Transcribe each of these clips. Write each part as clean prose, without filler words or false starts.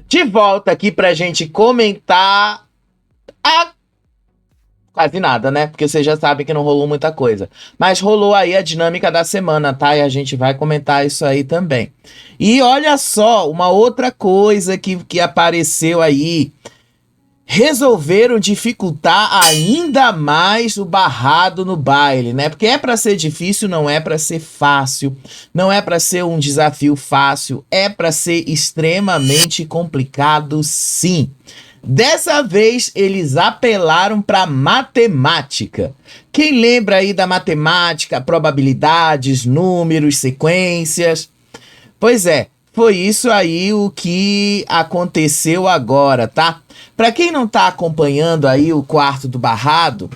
De volta aqui pra gente comentar quase nada, né? Porque vocês já sabem que não rolou muita coisa. Mas rolou aí a dinâmica da semana, tá? E a gente vai comentar isso aí também. E olha só, uma outra coisa que apareceu aí. Resolveram dificultar ainda mais o barrado no baile, né? Porque é pra ser difícil, não é pra ser fácil, não é pra ser um desafio fácil, é pra ser extremamente complicado, sim. Dessa vez eles apelaram pra matemática. Quem lembra aí da matemática, probabilidades, números, sequências? Pois é, foi isso aí o que aconteceu agora, tá? Para quem não tá acompanhando aí o quarto do barrado,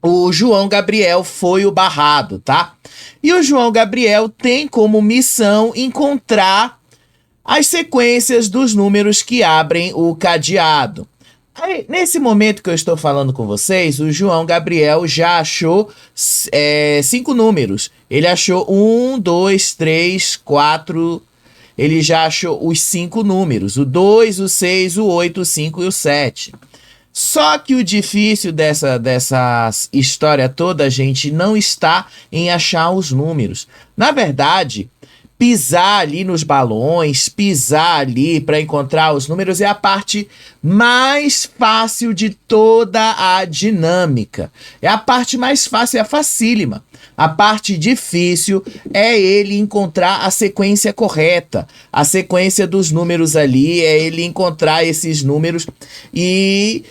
o João Gabriel foi o barrado, tá? E o João Gabriel tem como missão encontrar as sequências dos números que abrem o cadeado. Aí, nesse momento que eu estou falando com vocês, o João Gabriel já achou 5 números. Ele achou 1, 2, 3, 4... Ele já achou os 5 números, o 2, o 6, o 8, o 5 e o 7. Só que o difícil dessa história toda, gente, não está em achar os números. Na verdade, pisar ali nos balões, pisar ali para encontrar os números é a parte mais fácil de toda a dinâmica. É a parte mais fácil, é a facílima. A parte difícil é ele encontrar a sequência correta. A sequência dos números ali é ele encontrar esses números e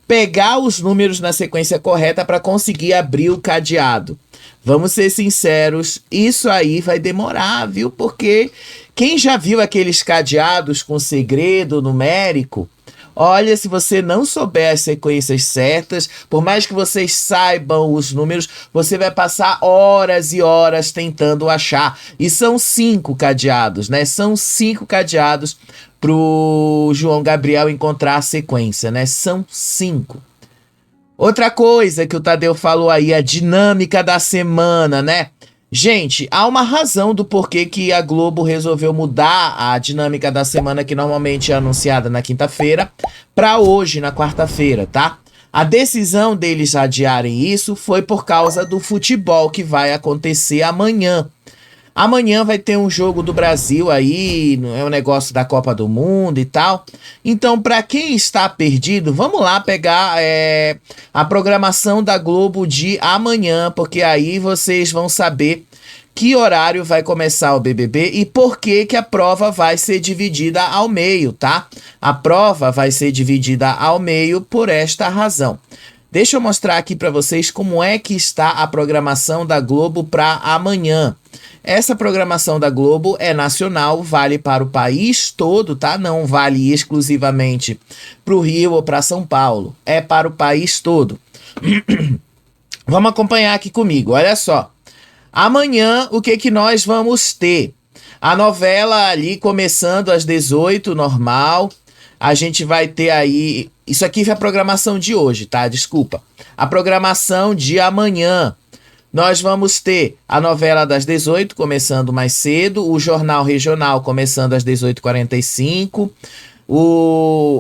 pegar os números na sequência correta para conseguir abrir o cadeado. Vamos ser sinceros, isso aí vai demorar, viu? Porque quem já viu aqueles cadeados com segredo numérico, olha, se você não souber as sequências certas, por mais que vocês saibam os números, você vai passar horas e horas tentando achar. E são 5 cadeados, né? São 5 cadeados pro João Gabriel encontrar a sequência, né? São 5. Outra coisa que o Tadeu falou aí, a dinâmica da semana, né? Gente, há uma razão do porquê que a Globo resolveu mudar a dinâmica da semana, que normalmente é anunciada na quinta-feira, para hoje, na quarta-feira, tá? A decisão deles adiarem isso foi por causa do futebol que vai acontecer amanhã. Amanhã vai ter um jogo do Brasil aí, é um negócio da Copa do Mundo e tal. Então, para quem está perdido, vamos lá pegar a programação da Globo de amanhã, porque aí vocês vão saber que horário vai começar o BBB e por que que a prova vai ser dividida ao meio, tá? A prova vai ser dividida ao meio por esta razão. Deixa eu mostrar aqui para vocês como é que está a programação da Globo para amanhã. Essa programação da Globo é nacional, vale para o país todo, tá? Não vale exclusivamente para o Rio ou para São Paulo. É para o país todo. Vamos acompanhar aqui comigo, olha só. Amanhã, o que nós vamos ter? A novela ali começando às 18, normal. A gente vai ter aí... Isso aqui é a programação de hoje, tá? Desculpa. A programação de amanhã. Nós vamos ter a novela das 18, começando mais cedo, o Jornal Regional começando às 18h45,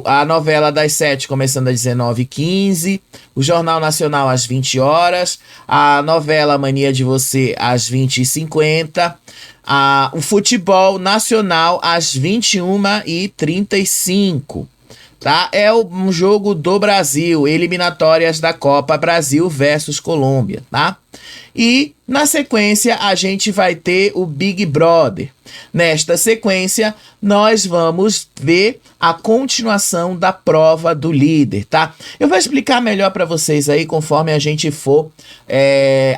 a novela das 7 começando às 19h15, o Jornal Nacional às 20 horas, a novela Mania de Você às 20h50, o Futebol Nacional às 21h35. Tá? É um jogo do Brasil, eliminatórias da Copa Brasil versus Colômbia, tá? E na sequência a gente vai ter o Big Brother. Nesta sequência nós vamos ver a continuação da prova do líder, tá? Eu vou explicar melhor para vocês aí conforme a gente for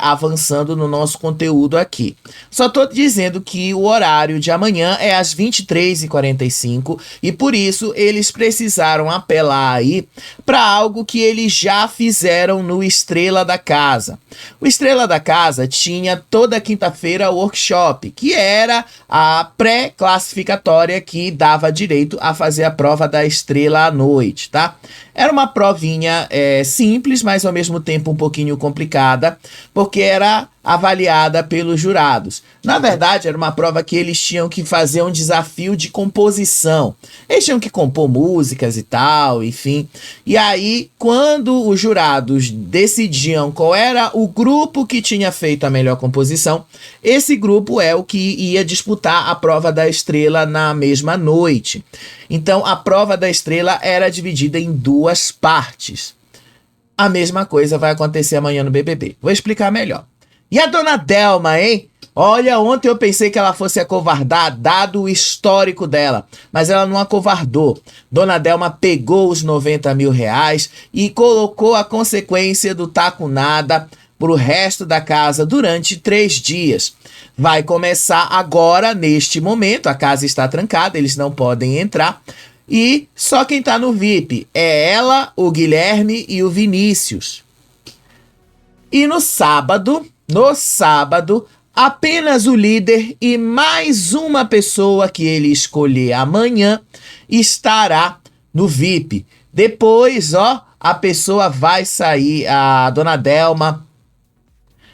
avançando no nosso conteúdo aqui. Só tô dizendo que o horário de amanhã é às 23h45 e por isso eles precisaram apelar aí para algo que eles já fizeram no Estrela da Casa. O Estrela Estrela da Casa tinha toda quinta-feira workshop, que era a pré-classificatória que dava direito a fazer a prova da Estrela à noite, tá? Era uma provinha simples, mas ao mesmo tempo um pouquinho complicada, porque era avaliada pelos jurados. Na verdade, era uma prova que eles tinham que fazer um desafio de composição. Eles tinham que compor músicas e tal, enfim. E aí, quando os jurados decidiam qual era o grupo que tinha feito a melhor composição, esse grupo é o que ia disputar a prova da Estrela na mesma noite. Então, a prova da Estrela era dividida em duas partes. A mesma coisa vai acontecer amanhã no BBB. Vou explicar melhor. E a dona Delma, hein? Olha, ontem eu pensei que ela fosse acovardar, dado o histórico dela. Mas ela não acovardou. Dona Delma pegou os 90 mil reais e colocou a consequência do tá com nada pro resto da casa durante 3 dias. Vai começar agora, neste momento. A casa está trancada, eles não podem entrar. E só quem tá no VIP é ela, o Guilherme e o Vinícius. E no sábado, apenas o líder e mais uma pessoa que ele escolher amanhã estará no VIP. Depois, a pessoa vai sair, a dona Delma.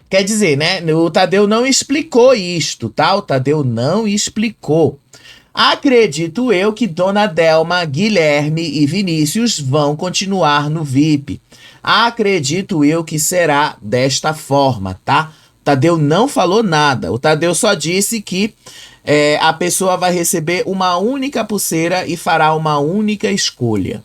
Quer dizer, né? O Tadeu não explicou isto, tá? O Tadeu não explicou. Acredito eu que dona Delma, Guilherme e Vinícius vão continuar no VIP. Acredito eu que será desta forma, tá? O Tadeu não falou nada. O Tadeu só disse que a pessoa vai receber uma única pulseira e fará uma única escolha.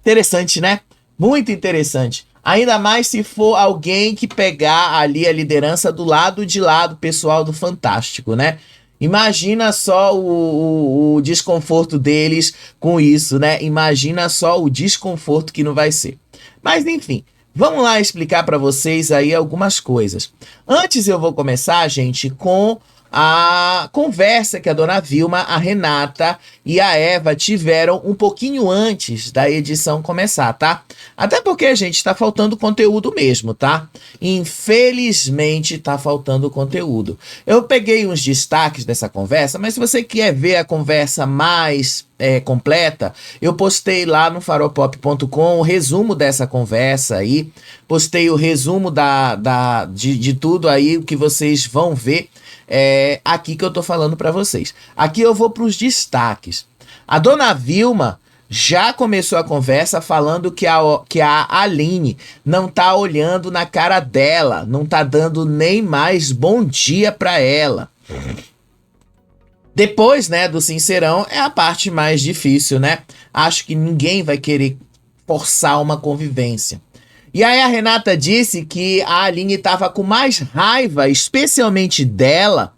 Interessante, né? Muito interessante. Ainda mais se for alguém que pegar ali a liderança do lado de lá do pessoal do Fantástico, né? Imagina só o desconforto deles com isso, né? Imagina só o desconforto que não vai ser. Mas enfim, vamos lá explicar para vocês aí algumas coisas. Antes eu vou começar, gente, com a conversa que a dona Vilma, a Renata e a Eva tiveram um pouquinho antes da edição começar, tá? Até porque, gente, tá faltando conteúdo mesmo, tá? Infelizmente tá faltando conteúdo. Eu peguei uns destaques dessa conversa, mas se você quer ver a conversa mais completa, eu postei lá no faropop.com o resumo dessa conversa aí, postei o resumo de tudo aí, o que vocês vão ver aqui que eu tô falando para vocês. Aqui eu vou para os destaques. A dona Vilma já começou a conversa falando que a Aline não tá olhando na cara dela, não tá dando nem mais bom dia para ela. Depois, né, do Sincerão é a parte mais difícil, né? Acho que ninguém vai querer forçar uma convivência. E aí a Renata disse que a Aline estava com mais raiva, especialmente dela,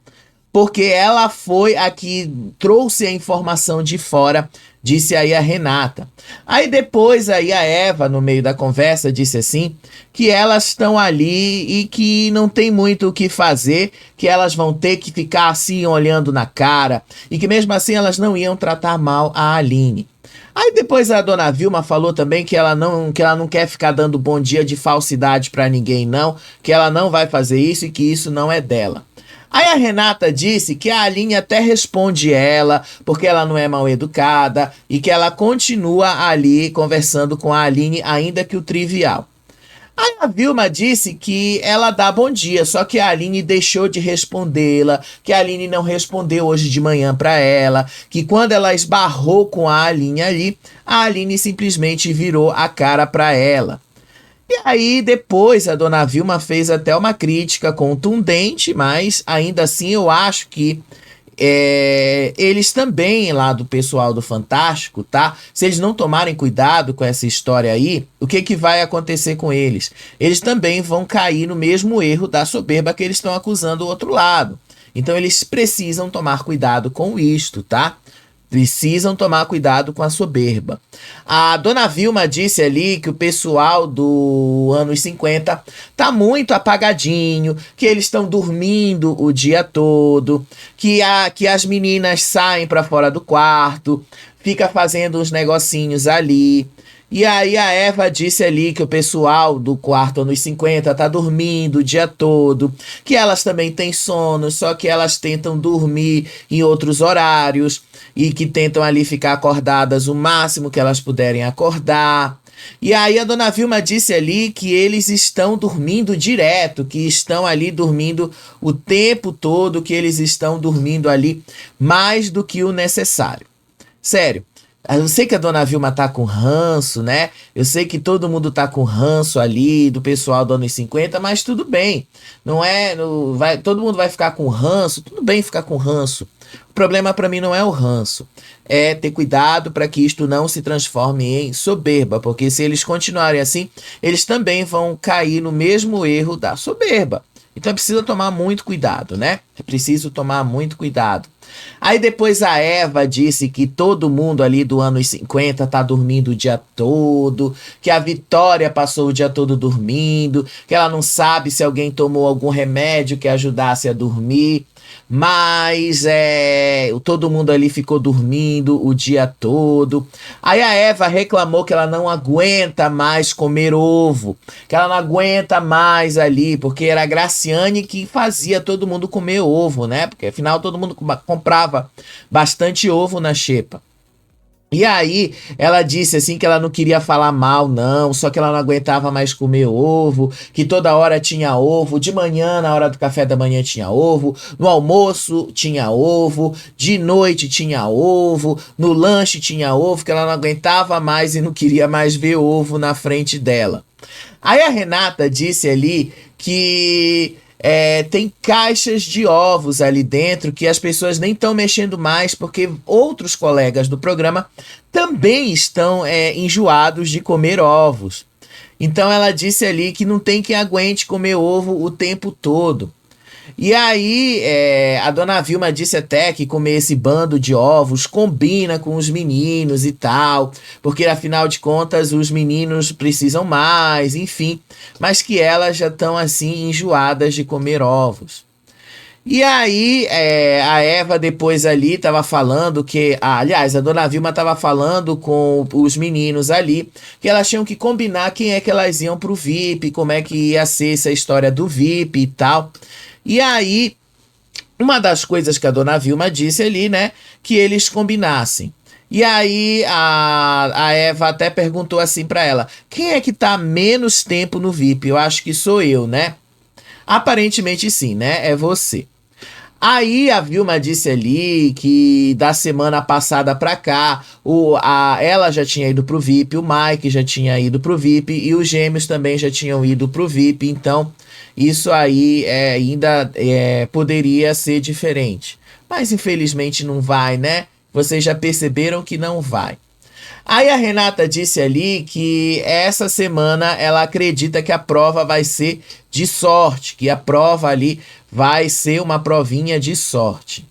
porque ela foi a que trouxe a informação de fora, disse aí a Renata. Aí depois aí a Eva, no meio da conversa, disse assim, que elas estão ali e que não tem muito o que fazer, que elas vão ter que ficar assim olhando na cara, e que mesmo assim elas não iam tratar mal a Aline. Aí depois a dona Vilma falou também que ela não quer ficar dando bom dia de falsidade pra ninguém não, que ela não vai fazer isso e que isso não é dela. Aí a Renata disse que a Aline até responde ela, porque ela não é mal educada e que ela continua ali conversando com a Aline, ainda que o trivial. Aí a Vilma disse que ela dá bom dia, só que a Aline deixou de respondê-la, que a Aline não respondeu hoje de manhã para ela, que quando ela esbarrou com a Aline ali, a Aline simplesmente virou a cara para ela. E aí depois a dona Vilma fez até uma crítica contundente, mas ainda assim eu acho que eles também lá do pessoal do Fantástico, tá? Se eles não tomarem cuidado com essa história aí, o que vai acontecer com eles? Eles também vão cair no mesmo erro da soberba que eles estão acusando o outro lado. Então eles precisam tomar cuidado com isto, tá? Precisam tomar cuidado com a soberba. A dona Vilma disse ali que o pessoal do anos 50 tá muito apagadinho, que eles estão dormindo o dia todo, que as meninas saem para fora do quarto, fica fazendo uns negocinhos ali. E aí a Eva disse ali que o pessoal do quarto anos 50 tá dormindo o dia todo, que elas também têm sono, só que elas tentam dormir em outros horários e que tentam ali ficar acordadas o máximo que elas puderem acordar. E aí a dona Vilma disse ali que eles estão dormindo direto, que estão ali dormindo o tempo todo, que eles estão dormindo ali mais do que o necessário. Sério. Eu sei que a dona Vilma tá com ranço, né? Eu sei que todo mundo tá com ranço ali do pessoal do anos 50, mas tudo bem. Não é, todo mundo vai ficar com ranço, tudo bem ficar com ranço. O problema para mim não é o ranço, é ter cuidado para que isto não se transforme em soberba, porque se eles continuarem assim, eles também vão cair no mesmo erro da soberba. Então é preciso tomar muito cuidado, né? É preciso tomar muito cuidado. Aí depois a Eva disse que todo mundo ali do anos 50 tá dormindo o dia todo, que a Vitória passou o dia todo dormindo, que ela não sabe se alguém tomou algum remédio que ajudasse a dormir, mas todo mundo ali ficou dormindo o dia todo. Aí a Eva reclamou que ela não aguenta mais comer ovo, que ela não aguenta mais ali, porque era a Graciane que fazia todo mundo comer ovo, né? Porque afinal todo mundo comprava bastante ovo na xepa. E aí, ela disse assim que ela não queria falar mal, não, só que ela não aguentava mais comer ovo, que toda hora tinha ovo, de manhã, na hora do café da manhã tinha ovo, no almoço tinha ovo, de noite tinha ovo, no lanche tinha ovo, que ela não aguentava mais e não queria mais ver ovo na frente dela. Aí a Renata disse ali que tem caixas de ovos ali dentro que as pessoas nem estão mexendo mais porque outros colegas do programa também estão enjoados de comer ovos. Então ela disse ali que não tem quem aguente comer ovo o tempo todo. E aí, a dona Vilma disse até que comer esse bando de ovos combina com os meninos e tal, porque afinal de contas os meninos precisam mais, enfim, mas que elas já estão assim enjoadas de comer ovos. E aí, a Eva depois ali estava falando que, aliás, a dona Vilma estava falando com os meninos ali, que elas tinham que combinar quem é que elas iam pro VIP, como é que ia ser essa história do VIP e tal. E aí, uma das coisas que a dona Vilma disse ali, né, que eles combinassem. E aí a Eva até perguntou assim pra ela, quem é que tá menos tempo no VIP? Eu acho que sou eu, né? Aparentemente sim, né? É você. Aí a Vilma disse ali que da semana passada pra cá, ela já tinha ido pro VIP, o Mike já tinha ido pro VIP e os gêmeos também já tinham ido pro VIP, então isso aí ainda poderia ser diferente. Mas infelizmente não vai, né? Vocês já perceberam que não vai. Aí a Renata disse ali que essa semana ela acredita que a prova vai ser de sorte, que a prova ali vai ser uma provinha de sorte.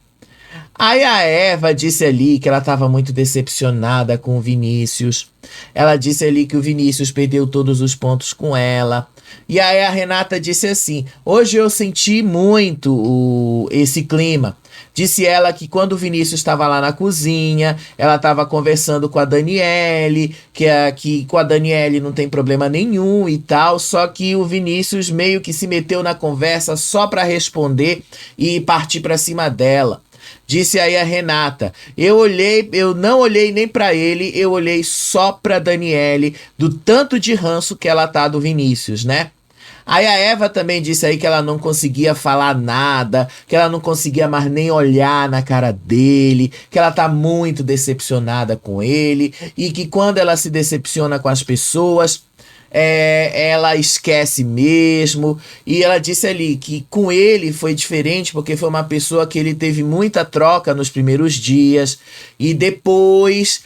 Aí a Eva disse ali que ela estava muito decepcionada com o Vinícius. Ela disse ali que o Vinícius perdeu todos os pontos com ela. E aí a Renata disse assim, hoje eu senti muito esse clima. Disse ela que quando o Vinícius estava lá na cozinha, ela estava conversando com a Daniele, que com a Daniele não tem problema nenhum e tal, só que o Vinícius meio que se meteu na conversa só para responder e partir para cima dela. Disse aí a Renata, eu não olhei nem para ele, eu olhei só para Daniele, do tanto de ranço que ela tá do Vinícius, né? Aí a Eva também disse aí que ela não conseguia falar nada, que ela não conseguia mais nem olhar na cara dele, que ela tá muito decepcionada com ele e que quando ela se decepciona com as pessoas, ela esquece mesmo. E ela disse ali que com ele foi diferente porque foi uma pessoa que ele teve muita troca nos primeiros dias e depois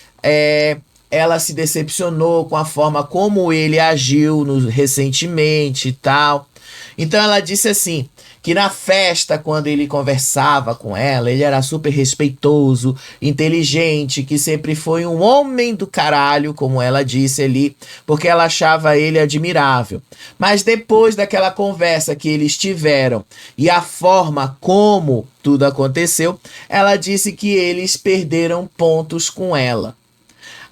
ela se decepcionou com a forma como ele agiu recentemente e tal. Então ela disse assim, que na festa, quando ele conversava com ela, ele era super respeitoso, inteligente, que sempre foi um homem do caralho, como ela disse ali, porque ela achava ele admirável. Mas depois daquela conversa que eles tiveram e a forma como tudo aconteceu, ela disse que eles perderam pontos com ela.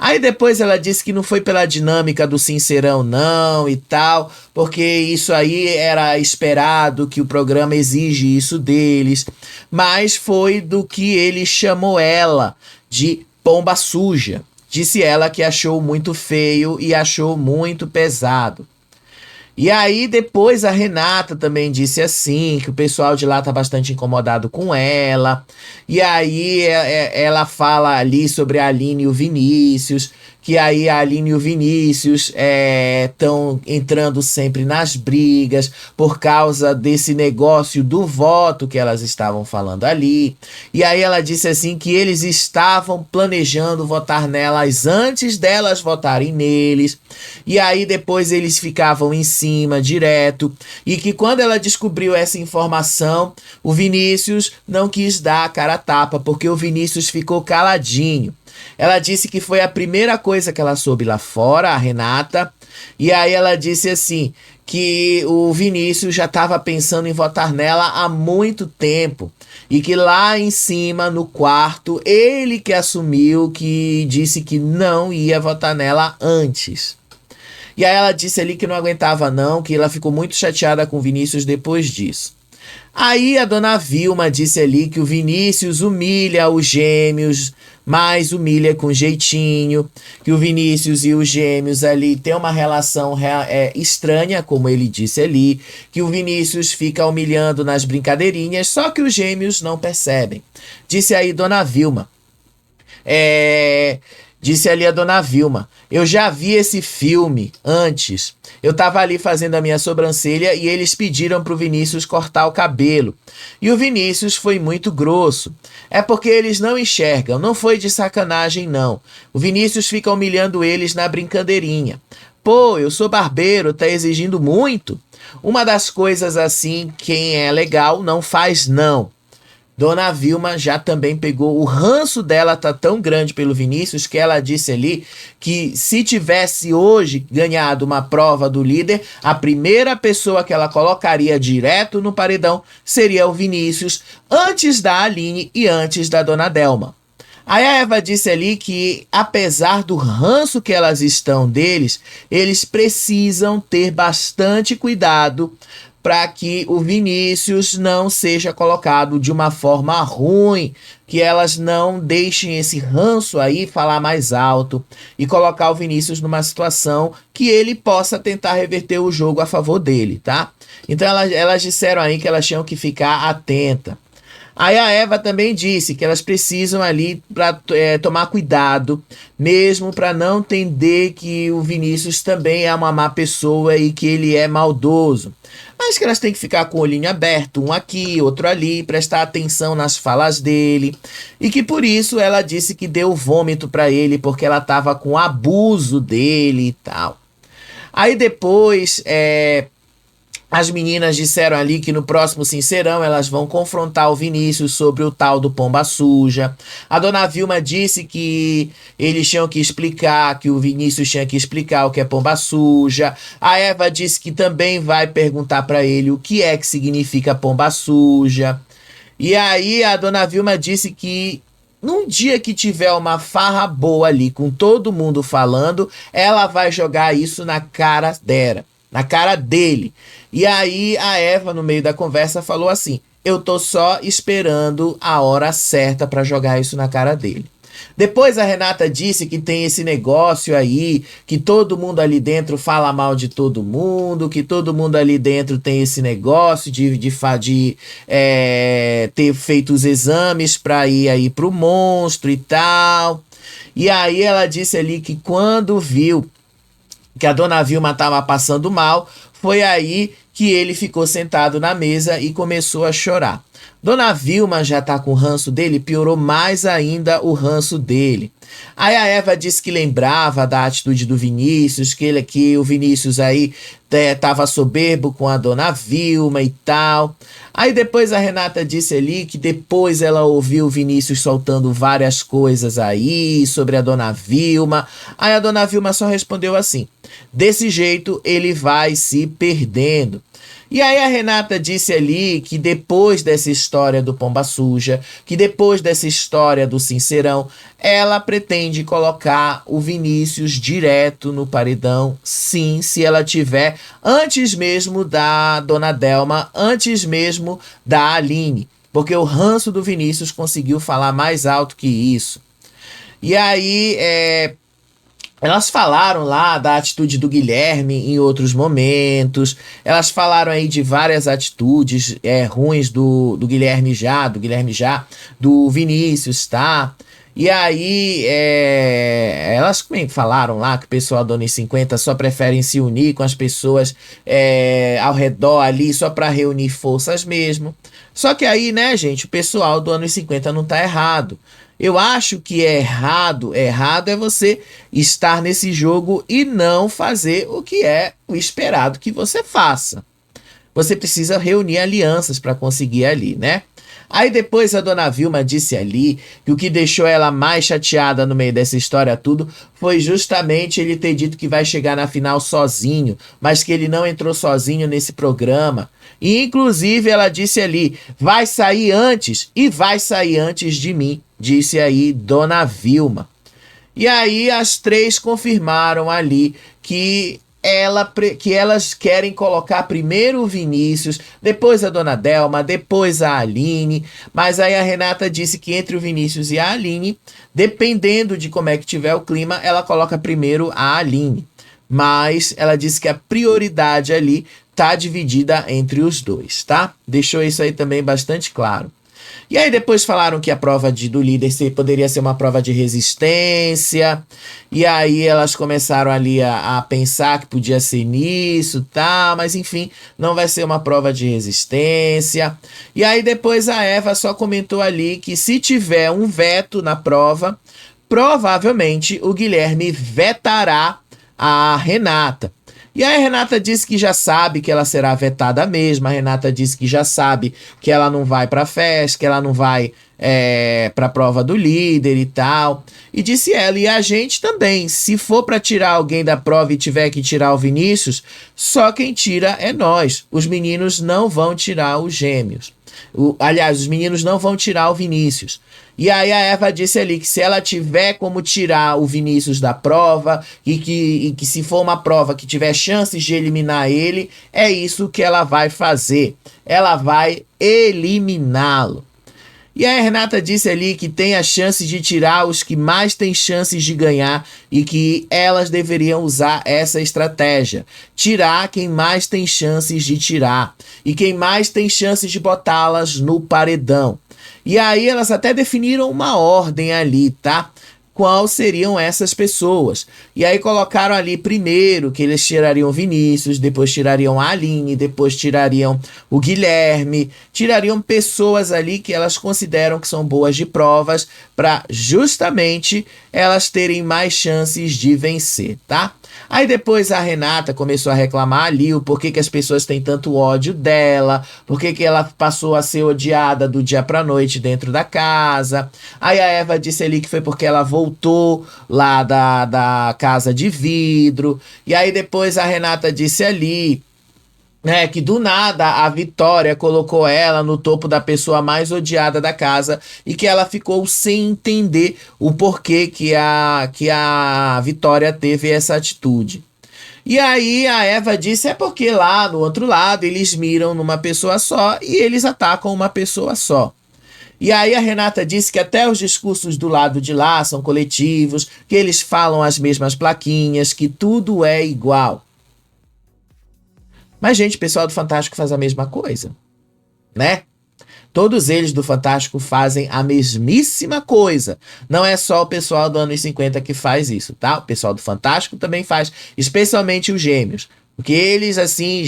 Aí depois ela disse que não foi pela dinâmica do Sincerão não e tal, porque isso aí era esperado, que o programa exige isso deles, mas foi do que ele chamou ela de pomba suja. Disse ela que achou muito feio e achou muito pesado. E aí depois a Renata também disse assim, que o pessoal de lá tá bastante incomodado com ela. E aí ela fala ali sobre a Aline e o Vinícius, que aí a Aline e o Vinícius estão entrando sempre nas brigas por causa desse negócio do voto que elas estavam falando ali. E aí ela disse assim que eles estavam planejando votar nelas antes delas votarem neles. E aí depois eles ficavam em cima direto. E que quando ela descobriu essa informação, o Vinícius não quis dar a cara a tapa, porque o Vinícius ficou caladinho. Ela disse que foi a primeira coisa que ela soube lá fora, a Renata. E aí ela disse assim, que o Vinícius já estava pensando em votar nela há muito tempo. E que lá em cima, no quarto, ele que assumiu, que disse que não ia votar nela antes. E aí ela disse ali que não aguentava não, que ela ficou muito chateada com o Vinícius depois disso. Aí a dona Vilma disse ali que o Vinícius humilha os gêmeos, mas humilha com jeitinho, que o Vinícius e os gêmeos ali têm uma relação estranha, como ele disse ali, que o Vinícius fica humilhando nas brincadeirinhas, só que os gêmeos não percebem. Disse aí dona Vilma. Disse ali a dona Vilma, eu já vi esse filme antes. Eu tava ali fazendo a minha sobrancelha e eles pediram pro Vinícius cortar o cabelo. E o Vinícius foi muito grosso. É porque eles não enxergam, não foi de sacanagem não. O Vinícius fica humilhando eles na brincadeirinha. Pô, eu sou barbeiro, tá exigindo muito? Uma das coisas assim, quem é legal não faz não. Dona Vilma já também pegou, o ranço dela tá tão grande pelo Vinícius que ela disse ali que se tivesse hoje ganhado uma prova do líder, a primeira pessoa que ela colocaria direto no paredão seria o Vinícius, antes da Aline e antes da Dona Delma. Aí a Eva disse ali que, apesar do ranço que elas estão deles, eles precisam ter bastante cuidado para que o Vinícius não seja colocado de uma forma ruim, que elas não deixem esse ranço aí falar mais alto e colocar o Vinícius numa situação que ele possa tentar reverter o jogo a favor dele, tá? Então elas disseram aí que elas tinham que ficar atenta. Aí a Eva também disse que elas precisam ali para tomar cuidado, mesmo para não entender que o Vinícius também é uma má pessoa e que ele é maldoso. Mas que elas têm que ficar com o olhinho aberto, um aqui, outro ali, prestar atenção nas falas dele. E que por isso ela disse que deu vômito para ele, porque ela estava com abuso dele e tal. Aí depois, as meninas disseram ali que no próximo Sincerão elas vão confrontar o Vinícius sobre o tal do Pomba Suja. A dona Vilma disse que eles tinham que explicar, que o Vinícius tinha que explicar o que é Pomba Suja. A Eva disse que também vai perguntar para ele o que é que significa Pomba Suja. E aí a dona Vilma disse que num dia que tiver uma farra boa ali, com todo mundo falando, ela vai jogar isso na cara dela, na cara dele. E aí a Eva, no meio da conversa, falou assim, eu tô só esperando a hora certa para jogar isso na cara dele. Depois a Renata disse que tem esse negócio aí, que todo mundo ali dentro fala mal de todo mundo, que todo mundo ali dentro tem esse negócio de ter feito os exames para ir aí pro monstro e tal. E aí ela disse ali que quando viu que a dona Vilma estava passando mal, foi aí que ele ficou sentado na mesa e começou a chorar. Dona Vilma já tá com o ranço dele, piorou mais ainda o ranço dele. Aí a Eva disse que lembrava da atitude do Vinícius, que o Vinícius aí tava soberbo com a Dona Vilma e tal. Aí depois a Renata disse ali que depois ela ouviu o Vinícius soltando várias coisas aí sobre a Dona Vilma. Aí a Dona Vilma só respondeu assim: desse jeito ele vai se perdendo. E aí a Renata disse ali que depois dessa história do Pomba Suja, que depois dessa história do Sincerão, ela pretende colocar o Vinícius direto no paredão, sim, se ela tiver, antes mesmo da Dona Delma, antes mesmo da Aline, porque o ranço do Vinícius conseguiu falar mais alto que isso. E aí, elas falaram lá da atitude do Guilherme em outros momentos. Elas falaram aí de várias atitudes ruins do Guilherme já, do Vinícius, tá? E aí, elas falaram lá que o pessoal do Anos 50 só preferem se unir com as pessoas ao redor ali, só para reunir forças mesmo. Só que aí, né, gente, o pessoal do Anos 50 não tá errado. Eu acho que é errado é você estar nesse jogo e não fazer o que é o esperado que você faça. Você precisa reunir alianças para conseguir ali, né? Aí depois a Dona Vilma disse ali que o que deixou ela mais chateada no meio dessa história tudo foi justamente ele ter dito que vai chegar na final sozinho, mas que ele não entrou sozinho nesse programa. E inclusive ela disse ali, vai sair antes e vai sair antes de mim, disse aí Dona Vilma. E aí as três confirmaram ali que elas querem colocar primeiro o Vinícius, depois a Dona Delma, depois a Aline, mas aí a Renata disse que entre o Vinícius e a Aline, dependendo de como é que tiver o clima, ela coloca primeiro a Aline, mas ela disse que a prioridade ali tá dividida entre os dois, tá? Deixou isso aí também bastante claro. E aí depois falaram que a prova do líder poderia ser uma prova de resistência. E aí elas começaram ali a pensar que podia ser nisso, tá? Mas enfim, não vai ser uma prova de resistência. E aí depois a Eva só comentou ali que se tiver um veto na prova, provavelmente o Guilherme vetará a Renata. E aí a Renata disse que já sabe que ela será vetada mesmo. A Renata disse que já sabe que ela não vai pra festa, que ela não vai pra prova do líder e tal. E disse ela, e a gente também, se for pra tirar alguém da prova e tiver que tirar o Vinícius, só quem tira é nós. Os meninos não vão tirar os gêmeos. Aliás, os meninos não vão tirar o Vinícius. E aí a Eva disse ali que se ela tiver como tirar o Vinícius da prova e que se for uma prova que tiver chances de eliminar ele, é isso que ela vai fazer. Ela vai eliminá-lo. E a Renata disse ali que tem a chance de tirar os que mais têm chances de ganhar e que elas deveriam usar essa estratégia. Tirar quem mais tem chances de tirar e quem mais tem chances de botá-las no paredão. E aí elas até definiram uma ordem ali, tá? Qual seriam essas pessoas? E aí colocaram ali primeiro que eles tirariam o Vinícius, depois tirariam a Aline, depois tirariam o Guilherme, tirariam pessoas ali que elas consideram que são boas de provas para justamente elas terem mais chances de vencer, tá? Aí depois a Renata começou a reclamar ali o porquê que as pessoas têm tanto ódio dela, porquê que ela passou a ser odiada do dia pra noite dentro da casa. Aí a Eva disse ali que foi porque ela voltou lá da casa de vidro. E aí depois a Renata disse ali que do nada a Vitória colocou ela no topo da pessoa mais odiada da casa e que ela ficou sem entender o porquê que a Vitória teve essa atitude. E aí a Eva disse é porque lá no outro lado eles miram numa pessoa só e eles atacam uma pessoa só. E aí a Renata disse que até os discursos do lado de lá são coletivos, que eles falam as mesmas plaquinhas, que tudo é igual. Mas, gente, o pessoal do Fantástico faz a mesma coisa, né? Todos eles do Fantástico fazem a mesmíssima coisa. Não é só o pessoal do anos 50 que faz isso, tá? O pessoal do Fantástico também faz, especialmente os gêmeos. Porque eles, assim,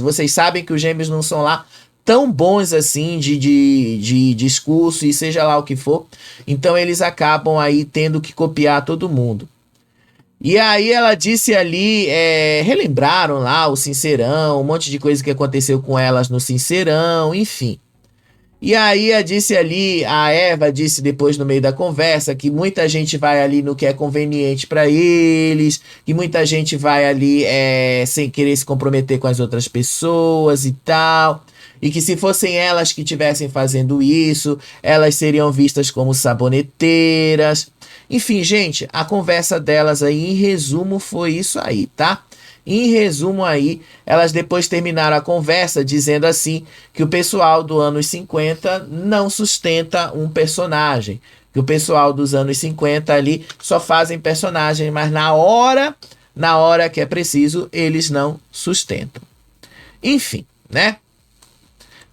vocês sabem que os gêmeos não são lá tão bons assim de discurso e seja lá o que for. Então eles acabam aí tendo que copiar todo mundo. E aí ela disse ali, relembraram lá o Sincerão, um monte de coisa que aconteceu com elas no Sincerão, enfim. E aí a Eva disse depois no meio da conversa que muita gente vai ali no que é conveniente para eles, que muita gente vai ali sem querer se comprometer com as outras pessoas e tal, e que se fossem elas que estivessem fazendo isso, elas seriam vistas como saboneteiras. Enfim, gente, a conversa delas aí, em resumo, foi isso aí, tá? Em resumo aí, elas depois terminaram a conversa dizendo assim que o pessoal do anos 50 não sustenta um personagem. Que o pessoal dos anos 50 ali só fazem personagem, mas na hora que é preciso, eles não sustentam. Enfim, né?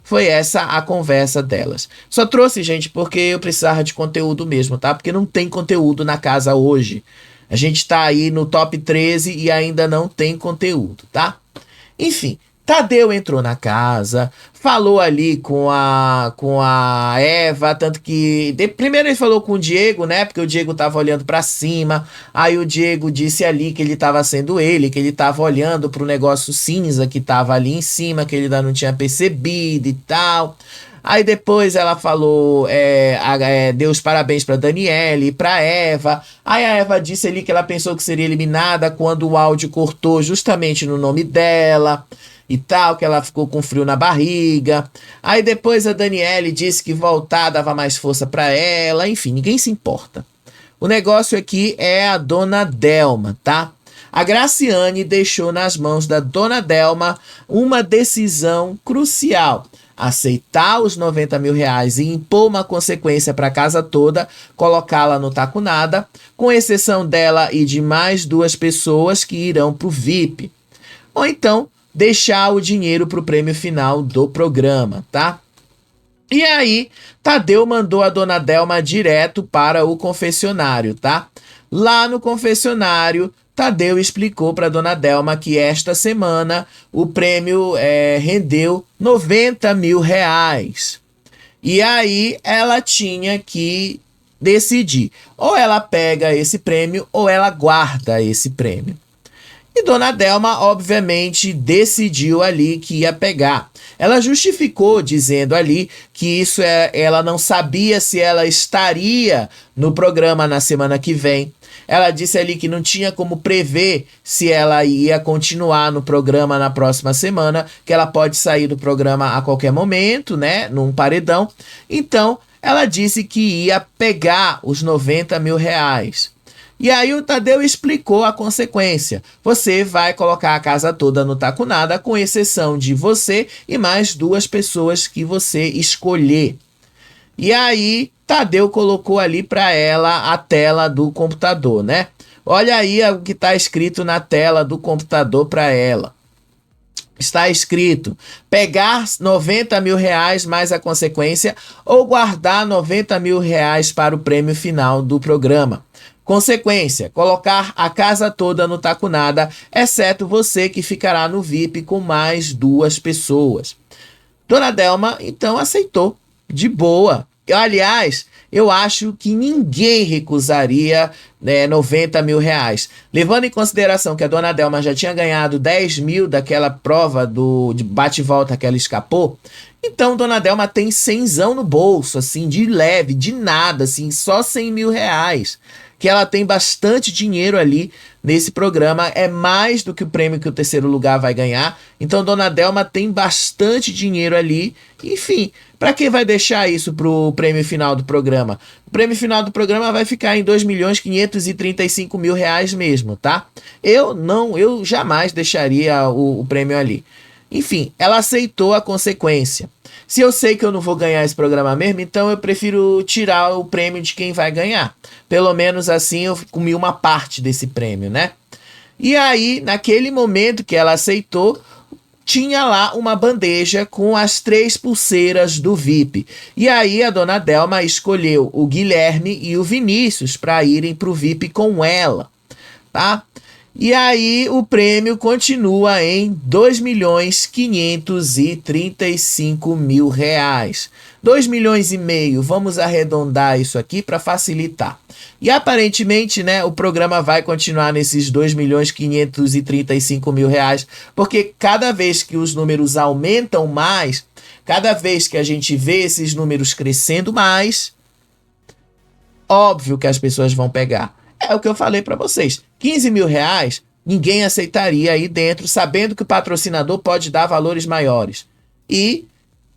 Foi essa a conversa delas. Só trouxe, gente, porque eu precisava de conteúdo mesmo, tá? Porque não tem conteúdo na casa hoje. A gente tá aí no top 13 e ainda não tem conteúdo, tá? Enfim, Tadeu entrou na casa, falou ali com a Eva, tanto que primeiro ele falou com o Diego, né? Porque o Diego tava olhando pra cima. Aí o Diego disse ali que ele tava sendo ele, que ele tava olhando pro negócio cinza que tava ali em cima, que ele ainda não tinha percebido e tal. Aí depois ela falou, deu os parabéns pra Daniele e pra Eva. Aí a Eva disse ali que ela pensou que seria eliminada quando o áudio cortou justamente no nome dela e tal, que ela ficou com frio na barriga. Aí depois a Daniele disse que voltar dava mais força pra ela. Enfim, ninguém se importa. O negócio aqui é a Dona Delma, tá? A Graciane deixou nas mãos da Dona Delma uma decisão crucial: aceitar os 90 mil reais e impor uma consequência para a casa toda, colocá-la no taco nada, com exceção dela e de mais 2 pessoas que irão para o VIP. Ou então, deixar o dinheiro para o prêmio final do programa, tá? E aí, Tadeu mandou a Dona Delma direto para o confessionário, tá? Lá no confessionário, Tadeu explicou para Dona Delma que esta semana o prêmio rendeu 90 mil reais. E aí ela tinha que decidir: ou ela pega esse prêmio ou ela guarda esse prêmio. E Dona Delma, obviamente, decidiu ali que ia pegar. Ela justificou dizendo ali que ela não sabia se ela estaria no programa na semana que vem. Ela disse ali que não tinha como prever se ela ia continuar no programa na próxima semana, que ela pode sair do programa a qualquer momento, né, num paredão. Então, ela disse que ia pegar os 90 mil reais. E aí o Tadeu explicou a consequência: você vai colocar a casa toda no taco nada, com exceção de você e mais 2 pessoas que você escolher. E aí Tadeu colocou ali para ela a tela do computador, né? Olha aí o que está escrito na tela do computador para ela. Está escrito: pegar 90 mil reais mais a consequência ou guardar 90 mil reais para o prêmio final do programa. Consequência: colocar a casa toda no taco nada, exceto você que ficará no VIP com mais 2 pessoas. Dona Delma, então, aceitou. De boa. Aliás, eu acho que ninguém recusaria 90 mil reais. Levando em consideração que a Dona Delma já tinha ganhado 10 mil daquela prova de bate-volta que ela escapou, então Dona Delma tem 100zão no bolso, assim, de leve, de nada, assim, só 100 mil reais. Que ela tem bastante dinheiro ali nesse programa, é mais do que o prêmio que o terceiro lugar vai ganhar. Então Dona Delma tem bastante dinheiro ali. Enfim, para quem vai deixar isso pro prêmio final do programa? O prêmio final do programa vai ficar em 2.535 mil reais mesmo, tá? Eu jamais deixaria o prêmio ali. Enfim, ela aceitou a consequência. Se eu sei que eu não vou ganhar esse programa mesmo, então eu prefiro tirar o prêmio de quem vai ganhar. Pelo menos assim eu comi uma parte desse prêmio, né? E aí, naquele momento que ela aceitou, tinha lá uma bandeja com as 3 pulseiras do VIP. E aí a Dona Delma escolheu o Guilherme e o Vinícius para irem para o VIP com ela, tá? E aí o prêmio continua em R$ 2.535.000. 2,5 milhões, vamos arredondar isso aqui para facilitar. E aparentemente, né, o programa vai continuar nesses R$ 2.535.000, porque cada vez que os números aumentam mais, cada vez que a gente vê esses números crescendo mais, óbvio que as pessoas vão pegar. É o que eu falei para vocês. R$ 15.000, ninguém aceitaria aí dentro, sabendo que o patrocinador pode dar valores maiores. E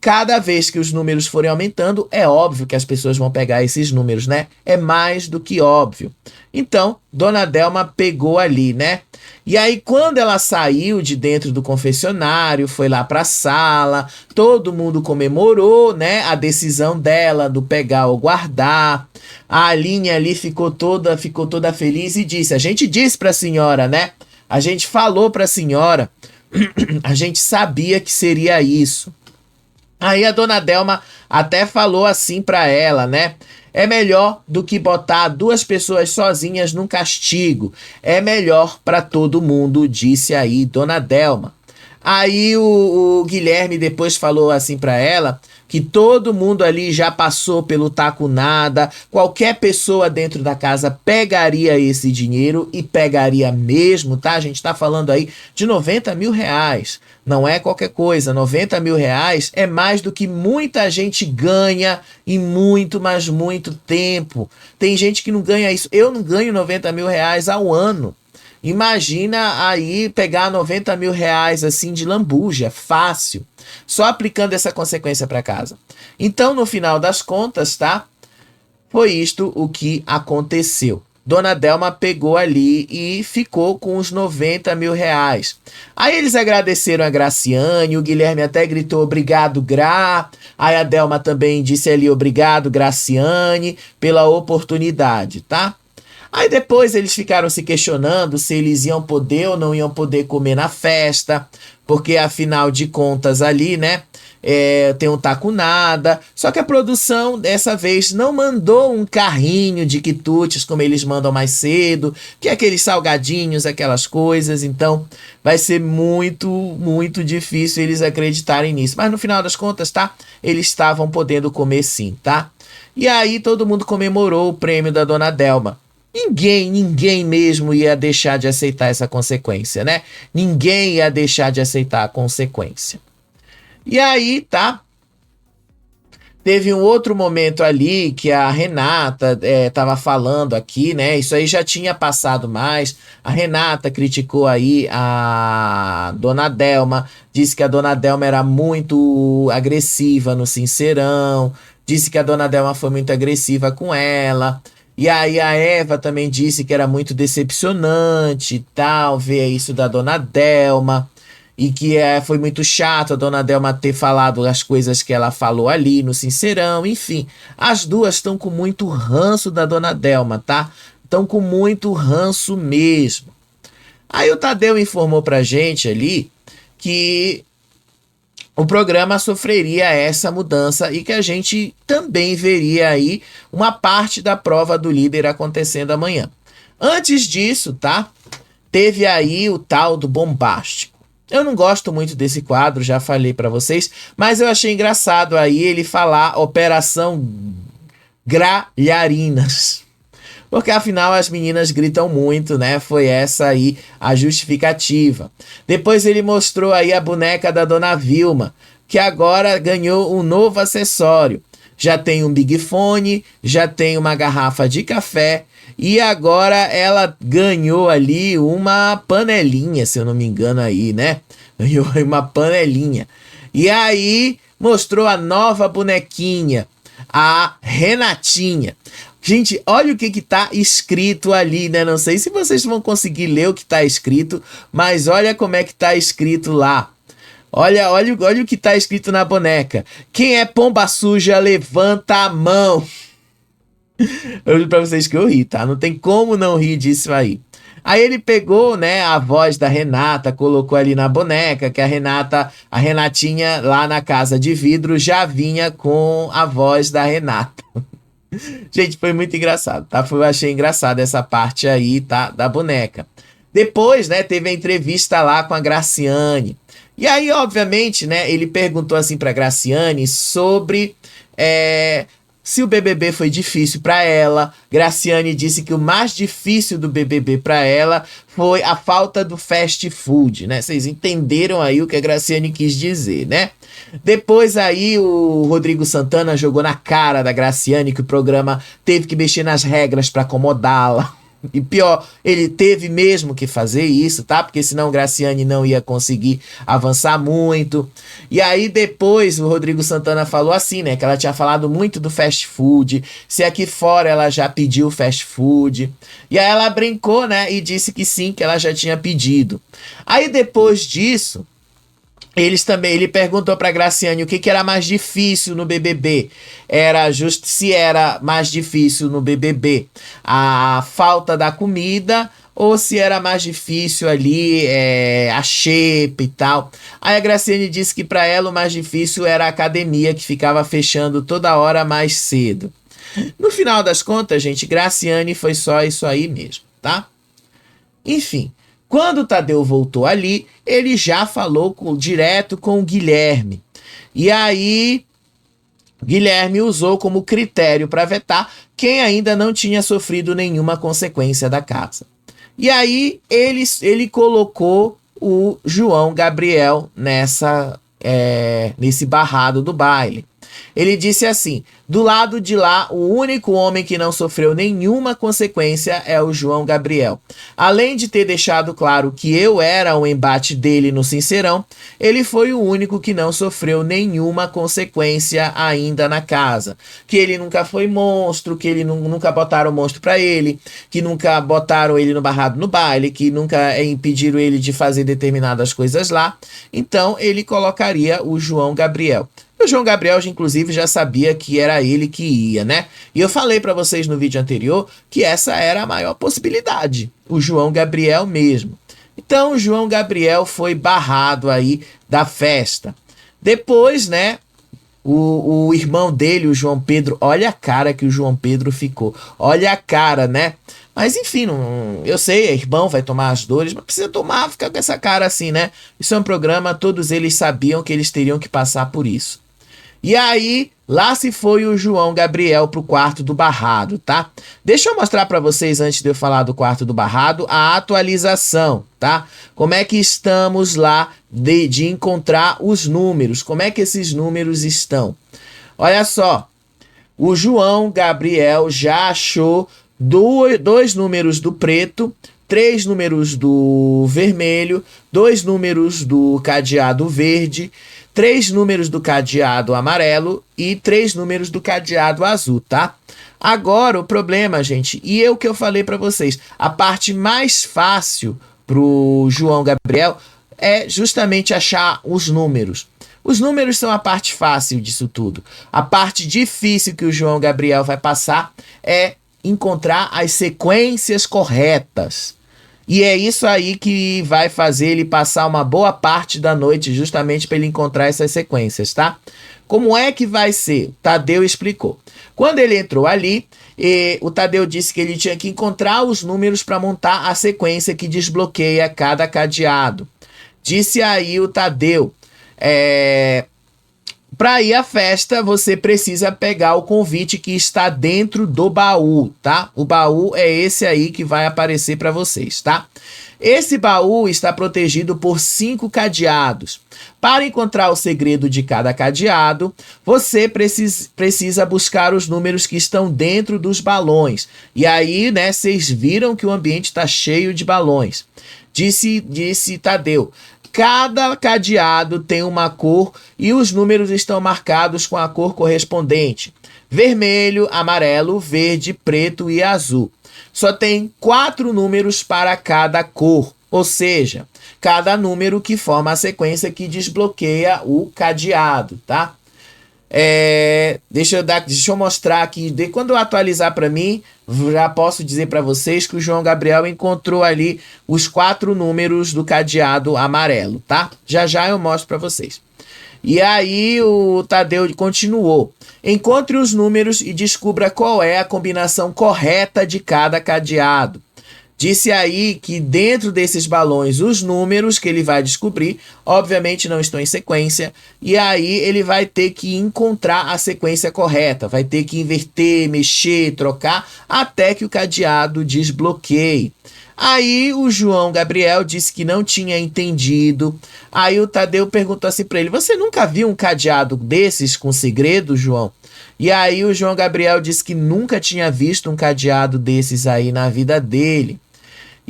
cada vez que os números forem aumentando, é óbvio que as pessoas vão pegar esses números, né? É mais do que óbvio. Então, Dona Delma pegou ali, né? E aí, quando ela saiu de dentro do confessionário, foi lá para a sala, todo mundo comemorou, né? A decisão dela do pegar ou guardar. A Aline ali ficou toda feliz e disse: a gente disse para a senhora, né? A gente falou para a senhora, a gente sabia que seria isso. Aí a Dona Delma até falou assim para ela, né? É melhor do que botar duas pessoas sozinhas num castigo. É melhor para todo mundo, disse aí Dona Delma. Aí o Guilherme depois falou assim para ela que todo mundo ali já passou pelo taco nada, qualquer pessoa dentro da casa pegaria esse dinheiro e pegaria mesmo, tá? A gente tá falando aí de R$ 90.000, não é qualquer coisa. R$ 90.000 é mais do que muita gente ganha em muito, mas muito tempo. Tem gente que não ganha isso. Eu não ganho R$ 90.000 ao ano. Imagina aí pegar R$ 90.000 assim de lambuja, fácil, só aplicando essa consequência para casa. Então, no final das contas, tá? Foi isto o que aconteceu. Dona Delma pegou ali e ficou com os R$ 90.000. Aí eles agradeceram a Graciane, o Guilherme até gritou obrigado, Gra. Aí a Delma também disse ali obrigado, Graciane, pela oportunidade, tá? Aí depois eles ficaram se questionando se eles iam poder ou não iam poder comer na festa, porque afinal de contas ali, né, tem um taco nada. Só que a produção dessa vez não mandou um carrinho de quitutes como eles mandam mais cedo, que é aqueles salgadinhos, aquelas coisas. Então vai ser muito, muito difícil eles acreditarem nisso. Mas no final das contas, tá? Eles estavam podendo comer sim, tá? E aí todo mundo comemorou o prêmio da Dona Delma. Ninguém mesmo ia deixar de aceitar essa consequência, né? Ninguém ia deixar de aceitar a consequência. E aí, tá? Teve um outro momento ali que a Renata tava falando aqui, né? Isso aí já tinha passado mais. A Renata criticou aí a Dona Delma, disse que a Dona Delma era muito agressiva no Sincerão, disse que a Dona Delma foi muito agressiva com ela. E aí a Eva também disse que era muito decepcionante e tal, ver isso da Dona Delma. E que foi muito chato a Dona Delma ter falado as coisas que ela falou ali no Sincerão. Enfim, as duas estão com muito ranço da Dona Delma, tá? Estão com muito ranço mesmo. Aí o Tadeu informou pra gente ali que o programa sofreria essa mudança e que a gente também veria aí uma parte da prova do líder acontecendo amanhã. Antes disso, tá? Teve aí o tal do Bombástico. Eu não gosto muito desse quadro, já falei pra vocês, mas eu achei engraçado aí ele falar Operação Gralharinas. Porque afinal as meninas gritam muito, né? Foi essa aí a justificativa. Depois ele mostrou aí a boneca da Dona Vilma, que agora ganhou um novo acessório. Já tem um Big Fone, já tem uma garrafa de café e agora ela ganhou ali uma panelinha, se eu não me engano aí, né? Ganhou uma panelinha. E aí mostrou a nova bonequinha, a Renatinha. Gente, olha o que tá escrito ali, né? Não sei se vocês vão conseguir ler o que tá escrito, mas olha como é que tá escrito lá. Olha o que tá escrito na boneca. Quem é pomba suja, levanta a mão. Eu digo pra vocês que eu ri, tá? Não tem como não rir disso aí. Aí ele pegou, né, a voz da Renata, colocou ali na boneca, que a Renatinha lá na Casa de Vidro já vinha com a voz da Renata. Gente, foi muito engraçado, tá? Eu achei engraçado essa parte aí, tá? Da boneca. Depois, né, teve a entrevista lá com a Graciane. E aí, obviamente, né, ele perguntou assim pra Graciane sobre se o BBB foi difícil pra ela. Graciane disse que o mais difícil do BBB pra ela foi a falta do fast food, né? Vocês entenderam aí o que a Graciane quis dizer, né? Depois aí o Rodrigo Santana jogou na cara da Graciane que o programa teve que mexer nas regras pra acomodá-la. E pior, ele teve mesmo que fazer isso, tá? Porque senão Graciane não ia conseguir avançar muito. E aí depois o Rodrigo Santana falou assim, né? Que ela tinha falado muito do fast food. Se aqui fora ela já pediu fast food. E aí ela brincou, né? E disse que sim, que ela já tinha pedido. Aí depois disso, ele perguntou para Graciane o que era mais difícil no BBB. Se era mais difícil no BBB a falta da comida ou se era mais difícil ali a xepa e tal. Aí a Graciane disse que para ela o mais difícil era a academia, que ficava fechando toda hora mais cedo. No final das contas, gente, Graciane foi só isso aí mesmo, tá? Enfim, quando o Tadeu voltou ali, ele já falou direto com o Guilherme. E aí, Guilherme usou como critério para vetar quem ainda não tinha sofrido nenhuma consequência da casa. E aí, ele colocou o João Gabriel nesse barrado do baile. Ele disse assim: do lado de lá, o único homem que não sofreu nenhuma consequência é o João Gabriel. Além de ter deixado claro que eu era o embate dele no Sincerão, ele foi o único que não sofreu nenhuma consequência ainda na casa. Que ele nunca foi monstro, que ele nunca botaram monstro pra ele, que nunca botaram ele no barrado no baile, que nunca impediram ele de fazer determinadas coisas lá. Então ele colocaria o João Gabriel. O João Gabriel, inclusive, já sabia que era ele que ia, né? E eu falei para vocês no vídeo anterior que essa era a maior possibilidade, o João Gabriel mesmo. Então, o João Gabriel foi barrado aí da festa. Depois, né, o irmão dele, o João Pedro, olha a cara que o João Pedro ficou. Olha a cara, né? Mas enfim, eu sei, irmão vai tomar as dores, mas precisa tomar, ficar com essa cara assim, né? Isso é um programa, todos eles sabiam que eles teriam que passar por isso. E aí, lá se foi o João Gabriel pro quarto do barrado, tá? Deixa eu mostrar para vocês, antes de eu falar do quarto do barrado, a atualização, tá? Como é que estamos lá de encontrar os números, como é que esses números estão. Olha só, o João Gabriel já achou dois números do preto, 3 números do vermelho, 2 números do cadeado verde, 3 números do cadeado amarelo e 3 números do cadeado azul, tá? Agora o problema, gente, e o que eu falei para vocês, a parte mais fácil pro João Gabriel é justamente achar os números. Os números são a parte fácil disso tudo. A parte difícil que o João Gabriel vai passar é encontrar as sequências corretas. E é isso aí que vai fazer ele passar uma boa parte da noite justamente para ele encontrar essas sequências, tá? Como é que vai ser? Tadeu explicou. Quando ele entrou ali, o Tadeu disse que ele tinha que encontrar os números para montar a sequência que desbloqueia cada cadeado. Disse aí o Tadeu, para ir à festa, você precisa pegar o convite que está dentro do baú, tá? O baú é esse aí que vai aparecer para vocês, tá? Esse baú está protegido por 5 cadeados. Para encontrar o segredo de cada cadeado, você precisa buscar os números que estão dentro dos balões. E aí, né, vocês viram que o ambiente está cheio de balões. Disse Tadeu. Cada cadeado tem uma cor e os números estão marcados com a cor correspondente: vermelho, amarelo, verde, preto e azul. Só tem 4 números para cada cor, ou seja, cada número que forma a sequência que desbloqueia o cadeado, tá? Deixa eu mostrar aqui. Quando eu atualizar para mim, já posso dizer para vocês que o João Gabriel encontrou ali os 4 números do cadeado amarelo, tá? Já já eu mostro para vocês. E aí o Tadeu continuou: encontre os números e descubra qual é a combinação correta de cada cadeado. Disse aí que dentro desses balões, os números que ele vai descobrir, obviamente não estão em sequência, e aí ele vai ter que encontrar a sequência correta, vai ter que inverter, mexer, trocar, até que o cadeado desbloqueie. Aí o João Gabriel disse que não tinha entendido. Aí o Tadeu perguntou assim para ele: você nunca viu um cadeado desses com segredo, João? E aí o João Gabriel disse que nunca tinha visto um cadeado desses aí na vida dele.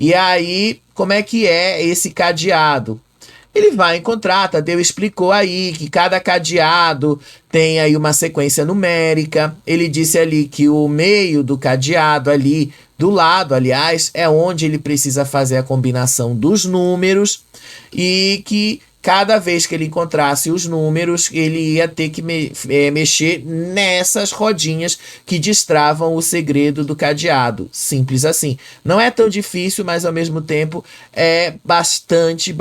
E aí, como é que é esse cadeado? Ele vai encontrar, Tadeu explicou aí que cada cadeado tem aí uma sequência numérica. Ele disse ali que o meio do cadeado ali, do lado, aliás, é onde ele precisa fazer a combinação dos números e que cada vez que ele encontrasse os números, ele ia ter que mexer nessas rodinhas que destravam o segredo do cadeado. Simples assim. Não é tão difícil, mas ao mesmo tempo é bastante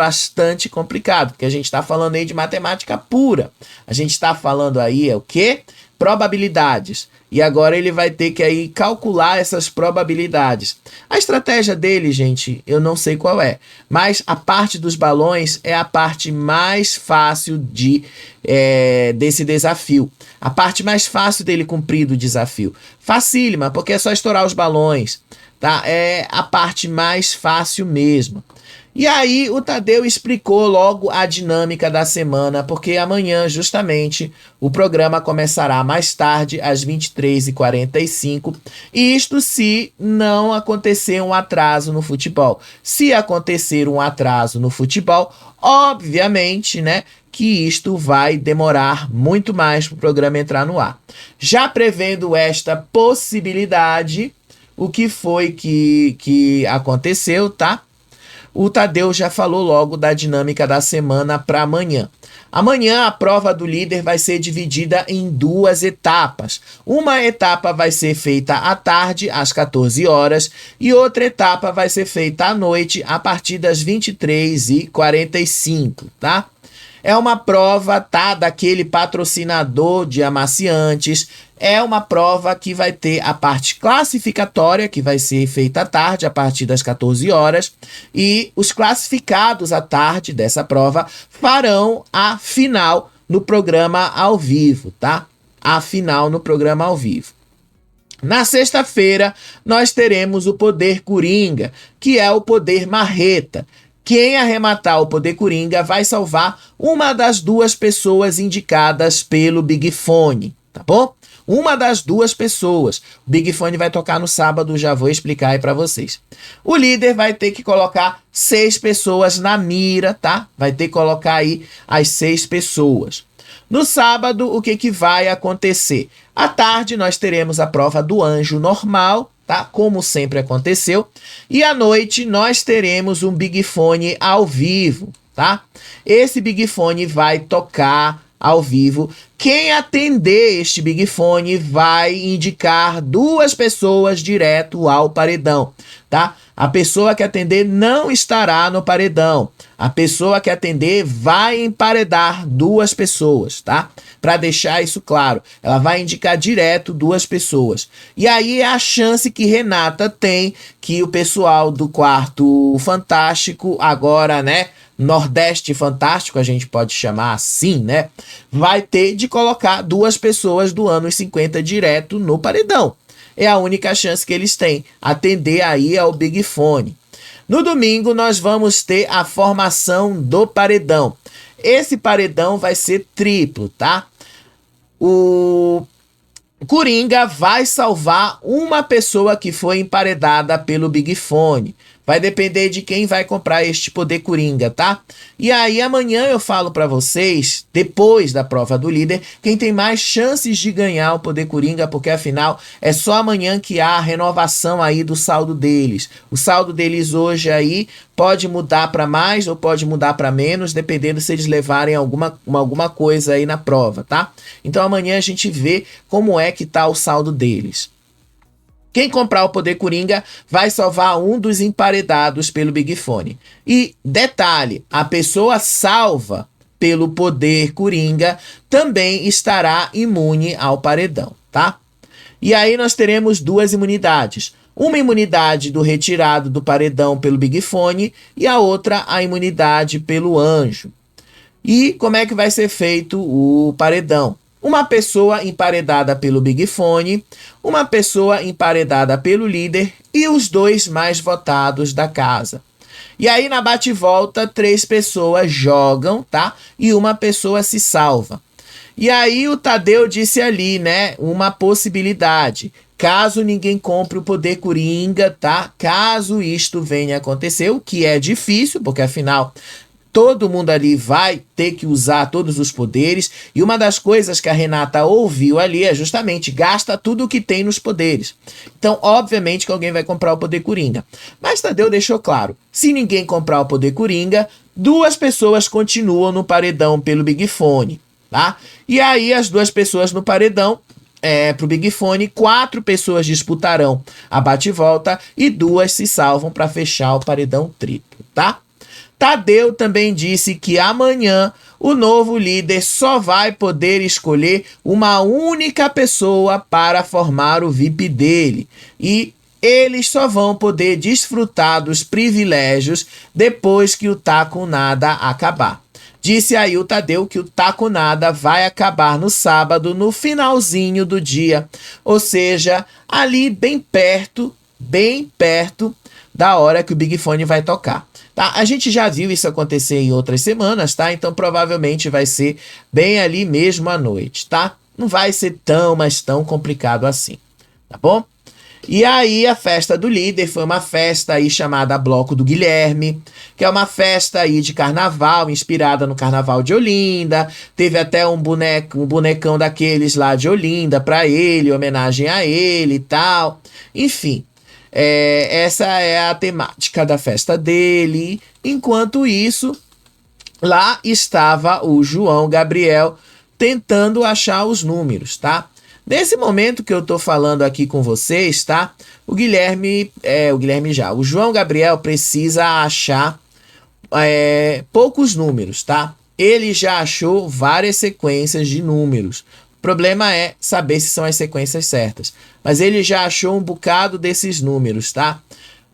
complicado, porque a gente está falando aí de matemática pura. A gente está falando aí o quê? Probabilidades. E agora ele vai ter que aí calcular essas probabilidades. A estratégia dele, gente, eu não sei qual é. Mas a parte dos balões é a parte mais fácil desse desafio. A parte mais fácil dele cumprir do desafio. Facílima, porque é só estourar os balões. Tá? É a parte mais fácil mesmo. E aí o Tadeu explicou logo a dinâmica da semana, porque amanhã, justamente, o programa começará mais tarde, às 23h45, e isto se não acontecer um atraso no futebol. Se acontecer um atraso no futebol, obviamente, né, que isto vai demorar muito mais para o programa entrar no ar. Já prevendo esta possibilidade, o que foi que aconteceu, tá? O Tadeu já falou logo da dinâmica da semana para amanhã. Amanhã a prova do líder vai ser dividida em 2 etapas. Uma etapa vai ser feita à tarde, às 14 horas, e outra etapa vai ser feita à noite, a partir das 23h45, tá? É uma prova, tá, daquele patrocinador de amaciantes. É uma prova que vai ter a parte classificatória, que vai ser feita à tarde, a partir das 14 horas. E os classificados à tarde dessa prova farão a final no programa ao vivo, tá? A final no programa ao vivo. Na sexta-feira, nós teremos o Poder Coringa, que é o Poder Marreta. Quem arrematar o Poder Coringa vai salvar uma das 2 pessoas indicadas pelo Big Fone, tá bom? Uma das 2 pessoas. O Big Fone vai tocar no sábado, já vou explicar aí pra vocês. O líder vai ter que colocar 6 pessoas na mira, tá? Vai ter que colocar aí as 6 pessoas. No sábado, o que vai acontecer? À tarde, nós teremos a prova do anjo normal, tá? Como sempre aconteceu. E à noite nós teremos um Big Fone ao vivo, tá? Esse Big Fone vai tocar ao vivo. Quem atender este Big Fone vai indicar 2 pessoas direto ao paredão, tá? A pessoa que atender não estará no paredão. A pessoa que atender vai emparedar 2 pessoas, tá? Para deixar isso claro. Ela vai indicar direto 2 pessoas. E aí é a chance que Renata tem que o pessoal do quarto fantástico, agora, né? Nordeste Fantástico, a gente pode chamar assim, né? Vai ter de colocar 2 pessoas do anos 50 direto no paredão. É a única chance que eles têm, atender aí ao Big Fone. No domingo, nós vamos ter a formação do paredão. Esse paredão vai ser triplo, tá? O Coringa vai salvar uma pessoa que foi emparedada pelo Big Fone. Vai depender de quem vai comprar este Poder Coringa, tá? E aí amanhã eu falo pra vocês, depois da prova do líder, quem tem mais chances de ganhar o Poder Coringa, porque afinal é só amanhã que há a renovação aí do saldo deles. O saldo deles hoje aí pode mudar para mais ou pode mudar para menos, dependendo se eles levarem alguma coisa aí na prova, tá? Então amanhã a gente vê como é que tá o saldo deles. Quem comprar o Poder Coringa vai salvar um dos emparedados pelo Big Fone. E detalhe, a pessoa salva pelo Poder Coringa também estará imune ao paredão, tá? E aí nós teremos 2 imunidades. uma imunidade do retirado do paredão pelo Big Fone e a outra a imunidade pelo anjo. E como é que vai ser feito o paredão? Uma pessoa emparedada pelo Big Fone, uma pessoa emparedada pelo líder e os dois mais votados da casa. E aí na bate-volta, 3 pessoas jogam, tá? E uma pessoa se salva. E aí o Tadeu disse ali, né, uma possibilidade. Caso ninguém compre o poder coringa, tá? Caso isto venha a acontecer, o que é difícil, porque afinal todo mundo ali vai ter que usar todos os poderes. E uma das coisas que a Renata ouviu ali é justamente gasta tudo o que tem nos poderes. Então, obviamente que alguém vai comprar o poder coringa. Mas Tadeu deixou claro, se ninguém comprar o poder coringa, 2 pessoas continuam no paredão pelo Big Fone, tá? E aí as 2 pessoas no paredão pro Big Fone, 4 pessoas disputarão a bate-volta e 2 se salvam para fechar o paredão triplo, tá? Tadeu também disse que amanhã o novo líder só vai poder escolher uma única pessoa para formar o VIP dele. E eles só vão poder desfrutar dos privilégios depois que o Taco Nada acabar. Disse aí o Tadeu que o Taco Nada vai acabar no sábado, no finalzinho do dia. Ou seja, ali bem perto da hora que o Big Fone vai tocar. Tá? A gente já viu isso acontecer em outras semanas, tá? Então provavelmente vai ser bem ali mesmo à noite, tá? Não vai ser mas tão complicado assim, tá bom? E aí a festa do líder foi uma festa aí chamada Bloco do Guilherme, que é uma festa aí de carnaval, inspirada no carnaval de Olinda. Teve até um bonecão daqueles lá de Olinda para ele, homenagem a ele e tal. Enfim. Essa é a temática da festa dele. Enquanto isso, lá estava o João Gabriel tentando achar os números, tá? Nesse momento que eu tô falando aqui com vocês, tá? O João Gabriel precisa achar poucos números, tá? Ele já achou várias sequências de números. O problema é saber se são as sequências certas. Mas ele já achou um bocado desses números, tá?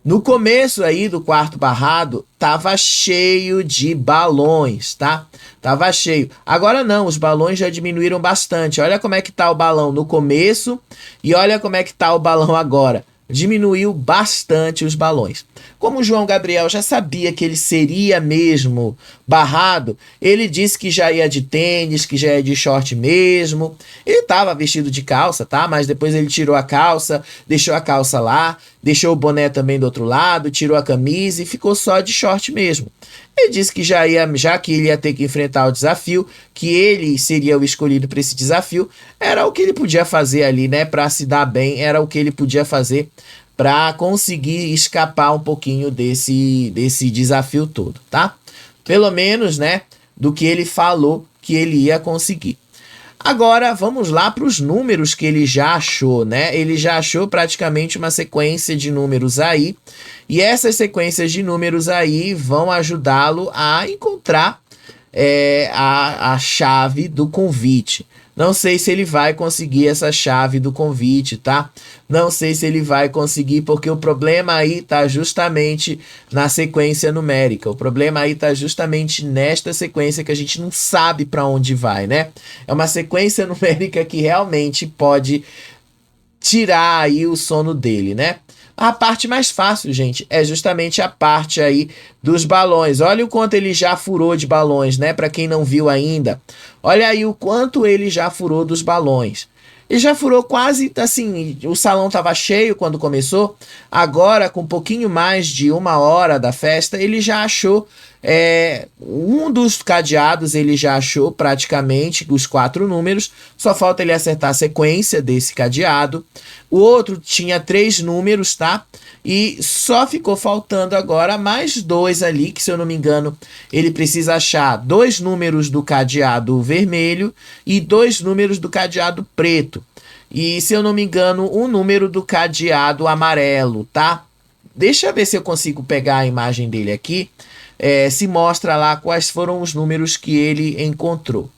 No começo aí do quarto barrado, tava cheio de balões, tá? Tava cheio. Agora não, os balões já diminuíram bastante. Olha como é que tá o balão no começo e olha como é que tá o balão agora. Diminuiu bastante os balões. Como o João Gabriel já sabia que ele seria mesmo barrado, ele disse que já ia de tênis, que já ia de short mesmo. Ele estava vestido de calça, tá? Mas depois ele tirou a calça, deixou a calça lá, deixou o boné também do outro lado, tirou a camisa e ficou só de short mesmo. Ele disse que já que ele ia ter que enfrentar o desafio, que ele seria o escolhido para esse desafio, era o que ele podia fazer ali, né? Para se dar bem, era o que ele podia fazer para conseguir escapar um pouquinho desse desafio todo, tá? Pelo menos, né? Do que ele falou que ele ia conseguir. Agora, vamos lá para os números que ele já achou, né? Ele já achou praticamente uma sequência de números aí. E essas sequências de números aí vão ajudá-lo a encontrar a chave do convite. Não sei se ele vai conseguir essa chave do convite, tá? Não sei se ele vai conseguir, porque o problema aí tá justamente na sequência numérica. O problema aí tá justamente nesta sequência que a gente não sabe para onde vai, né? É uma sequência numérica que realmente pode tirar aí o sono dele, né? A parte mais fácil, gente, é justamente a parte aí dos balões. Olha o quanto ele já furou de balões, né? Para quem não viu ainda. Olha aí o quanto ele já furou dos balões. Ele já furou quase, assim, o salão estava cheio quando começou. Agora, com um pouquinho mais de 1 hora da festa, ele já achou um dos cadeados, ele já achou praticamente os 4 números. Só falta ele acertar a sequência desse cadeado. O outro tinha 3 números, tá? E só ficou faltando agora mais 2 ali, que se eu não me engano, ele precisa achar 2 números do cadeado vermelho e 2 números do cadeado preto. E se eu não me engano, um número do cadeado amarelo, tá? Deixa eu ver se eu consigo pegar a imagem dele aqui. Se mostra lá quais foram os números que ele encontrou.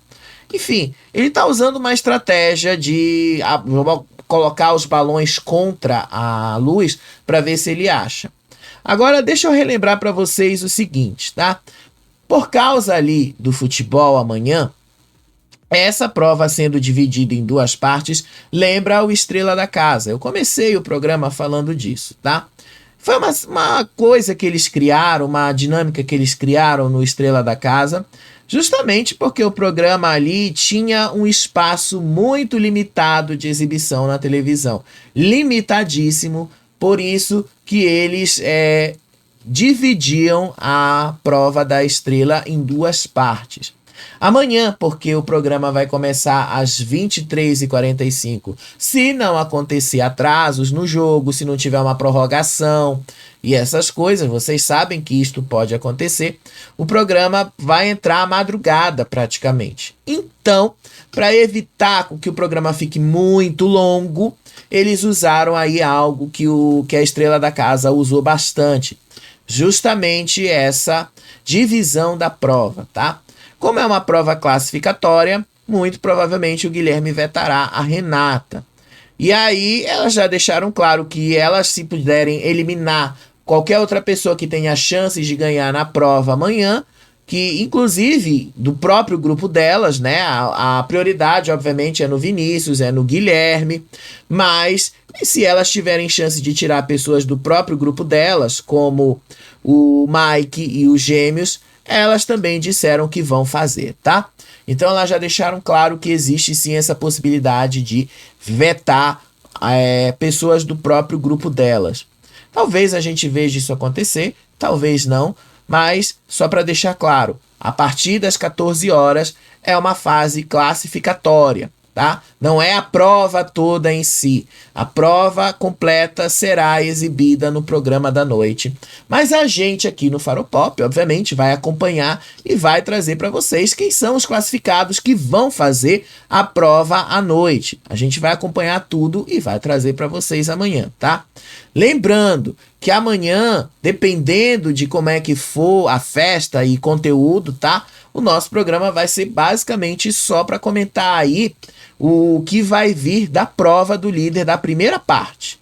Enfim, ele está usando uma estratégia de colocar os balões contra a luz para ver se ele acha. Agora deixa eu relembrar para vocês o seguinte, tá? Por causa ali do futebol amanhã, essa prova sendo dividida em duas partes lembra o Estrela da Casa. Eu comecei o programa falando disso, tá? Foi uma coisa que eles criaram, uma dinâmica que eles criaram no Estrela da Casa, justamente porque o programa ali tinha um espaço muito limitado de exibição na televisão. Limitadíssimo, por isso que eles dividiam a prova da Estrela em duas partes. Amanhã, porque o programa vai começar às 23h45. Se não acontecer atrasos no jogo, se não tiver uma prorrogação e essas coisas, vocês sabem que isto pode acontecer, o programa vai entrar à madrugada praticamente. Então, para evitar que o programa fique muito longo, eles usaram aí algo que a Estrela da Casa usou bastante. Justamente essa divisão da prova, tá? Como é uma prova classificatória, muito provavelmente o Guilherme vetará a Renata. E aí elas já deixaram claro que elas, se puderem eliminar qualquer outra pessoa que tenha chances de ganhar na prova amanhã, que inclusive do próprio grupo delas, né? A prioridade, obviamente, é no Vinícius, é no Guilherme, mas se elas tiverem chance de tirar pessoas do próprio grupo delas, como o Mike e os Gêmeos, elas também disseram que vão fazer, tá? Então elas já deixaram claro que existe sim essa possibilidade de vetar pessoas do próprio grupo delas. Talvez a gente veja isso acontecer, talvez não, mas só para deixar claro, a partir das 14 horas é uma fase classificatória, tá? Não é a prova toda em si. A prova completa será exibida no programa da noite. Mas a gente aqui no Faropop, obviamente, vai acompanhar e vai trazer para vocês quem são os classificados que vão fazer a prova à noite. A gente vai acompanhar tudo e vai trazer para vocês amanhã, tá? Lembrando que amanhã, dependendo de como é que for a festa e conteúdo, tá? O nosso programa vai ser basicamente só para comentar aí o que vai vir da prova do líder da primeira parte.